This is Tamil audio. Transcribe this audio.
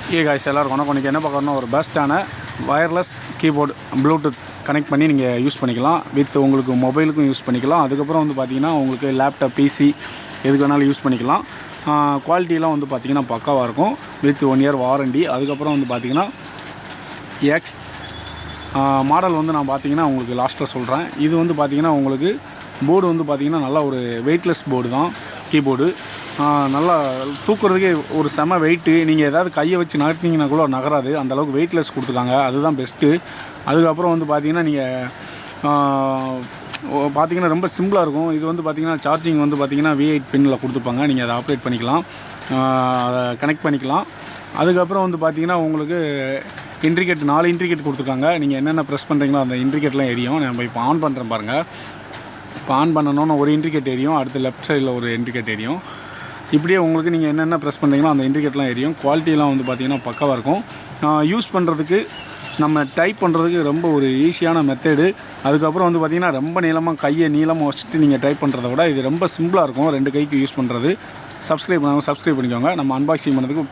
காய்ஸ் எல்லாருக்கும் வணக்கம். இன்றைக்கி என்ன பார்க்கணுன்னா ஒரு பெஸ்ட்டான வயர்லெஸ் கீபோர்டு ப்ளூடூத் கனெக்ட் பண்ணி நீங்கள் யூஸ் பண்ணிக்கலாம். வித் உங்களுக்கு மொபைலுக்கும் யூஸ் பண்ணிக்கலாம். அதுக்கப்புறம் வந்து பார்த்திங்கன்னா உங்களுக்கு லேப்டாப் பிசி எதுக்கு வேணாலும் யூஸ் பண்ணிக்கலாம். குவாலிட்டிலாம் வந்து பார்த்திங்கன்னா பக்காவாக இருக்கும். With 1 year warranty. அதுக்கப்புறம் வந்து பார்த்திங்கன்னா எக்ஸ் மாடல் வந்து நான் பார்த்திங்கன்னா உங்களுக்கு லாஸ்ட்டில் சொல்கிறேன். இது வந்து பார்த்திங்கன்னா உங்களுக்கு போர்டு வந்து பார்த்திங்கன்னா நல்லா ஒரு வெயிட்லெஸ் போர்டு தான் கீபோர்டு. நல்லா தூக்குறதுக்கே ஒரு செம வெயிட்டு. நீங்கள் ஏதாவது கையை வச்சு நகர்த்திங்கன்னா கூட நகராது, அந்தளவுக்கு வெயிட்லெஸ் கொடுத்துருக்காங்க. அதுதான் பெஸ்ட்டு. அதுக்கப்புறம் வந்து பார்த்திங்கன்னா நீங்கள் பார்த்திங்கன்னா ரொம்ப சிம்பிளாக இருக்கும். இது வந்து பார்த்திங்கன்னா சார்ஜிங் வந்து பார்த்திங்கன்னா V8 பின்னில் கொடுத்துருப்பாங்க. நீங்கள் அதை ஆப்ரேட் பண்ணிக்கலாம், அதை கனெக்ட் பண்ணிக்கலாம். அதுக்கப்புறம் வந்து பார்த்திங்கன்னா உங்களுக்கு இன்டிகேட் 4 இன்டிகேட் கொடுத்துருக்காங்க. நீங்கள் என்னென்ன ப்ரெஸ் பண்ணுறீங்களோ அந்த இன்டிகேட்லாம் எரியும். நம்ம இப்போ ஆன் பண்ணுறேன் பாருங்கள். இப்போ ஆன் பண்ணணுன்னு ஒரு இன்டிகேட் எரியும், அடுத்து லெஃப்ட் சைடில் ஒரு இன்டிகேட் எரியும். இப்படியே உங்களுக்கு நீங்கள் என்னென்ன ப்ரெஸ் பண்ணுறீங்களோ அந்த இன்டிகேட்லாம் எரியும். குவாலிட்டிலாம் வந்து பார்த்திங்கன்னா பக்காவாக இருக்கும். யூஸ் பண்ணுறதுக்கு நம்ம டைப் பண்ணுறதுக்கு ரொம்ப ஒரு ஈஸியான மெத்தேடு. அதுக்கப்புறம் வந்து பார்த்திங்கன்னா ரொம்ப நீளமாக கையை நீளமாக வச்சுட்டு நீங்கள் டைப் பண்ணுறத விட இது ரொம்ப சிம்பிளாக இருக்கும் 2 கைக்கு யூஸ் பண்ணுறது. சப்ஸ்கிரைப் பண்ணிக்கோங்க. நம்ம அன்பாக்சிங் பண்ணுறதுக்கு